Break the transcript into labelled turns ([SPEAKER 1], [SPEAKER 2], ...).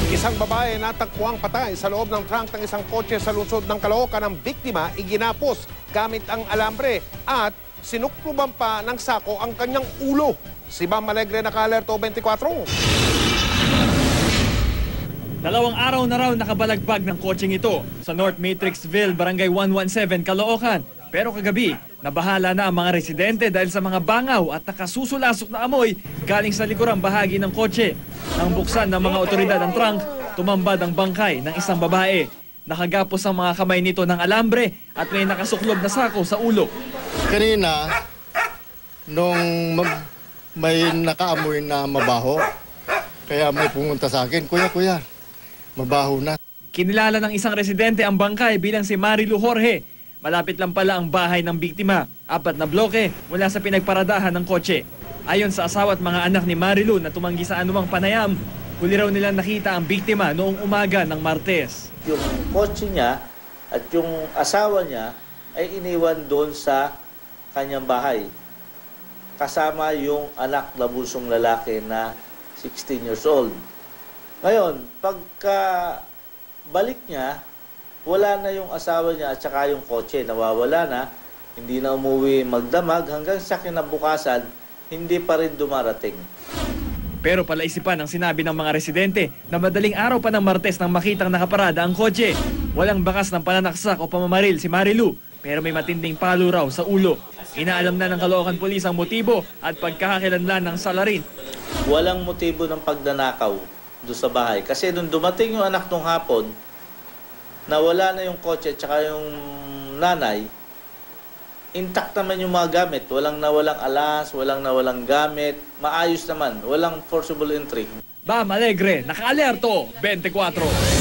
[SPEAKER 1] Isang babae natagpuang patay sa loob ng trunk ng isang kotse sa lungsod ng Caloocan. Ng biktima iginapos gamit ang alambre at sinukluban pa ng sako ang kanyang ulo. Si Bam Alegre, naka-alerto 24.
[SPEAKER 2] Dalawang araw na raw nakabalagpag ng kotseng ito sa North Matrixville, Barangay 117, Caloocan. Pero kagabi, nabahala na ang mga residente dahil sa mga bangaw at nakasusulasok na amoy galing sa likurang bahagi ng kotse. Nang buksan ng mga otoridad ang trunk, tumambad ang bangkay ng isang babae. Nakagapos ang mga kamay nito ng alambre at may nakasuklob na sako sa ulo.
[SPEAKER 3] Kanina, nung may nakaamoy na mabaho, kaya may pumunta sa akin, Kuya, mabaho na.
[SPEAKER 2] Kinilala ng isang residente ang bangkay bilang si Marilu Jorge. Malapit lang pala ang bahay ng biktima, 4 na bloke mula sa pinagparadahan ng kotse. Ayon sa asawa at mga anak ni Marilu na tumanggi sa anumang panayam, huli raw nilang nakita ang biktima noong umaga ng Martes.
[SPEAKER 4] Yung kotse niya at yung asawa niya ay iniwan doon sa kanyang bahay. Kasama yung anak na bunsong lalaki na 16 years old. Ngayon, pagka balik niya, wala na yung asawa niya at saka yung kotse, nawawala na, hindi na umuwi magdamag hanggang sa kinabukasan, hindi pa rin dumarating.
[SPEAKER 2] Pero palaisipan ang sinabi ng mga residente na madaling araw pa ng Martes nang makitang nakaparada ang kotse. Walang bakas ng pananaksak o pamamaril si Marilu, pero may matinding palo raw sa ulo. Inaalam na ng Caloocan Police ang motibo at pagkakakilanlan ng salarin.
[SPEAKER 4] Walang motibo ng pagnanakaw doon sa bahay. Kasi nung dumating yung anak nung hapon, nawala na yung kotse at saka yung nanay, intact naman yung mga gamit. Walang nawalang alas, walang nawalang gamit. Maayos naman, walang forcible entry.
[SPEAKER 2] Bam Alegre, naka-alerto 24.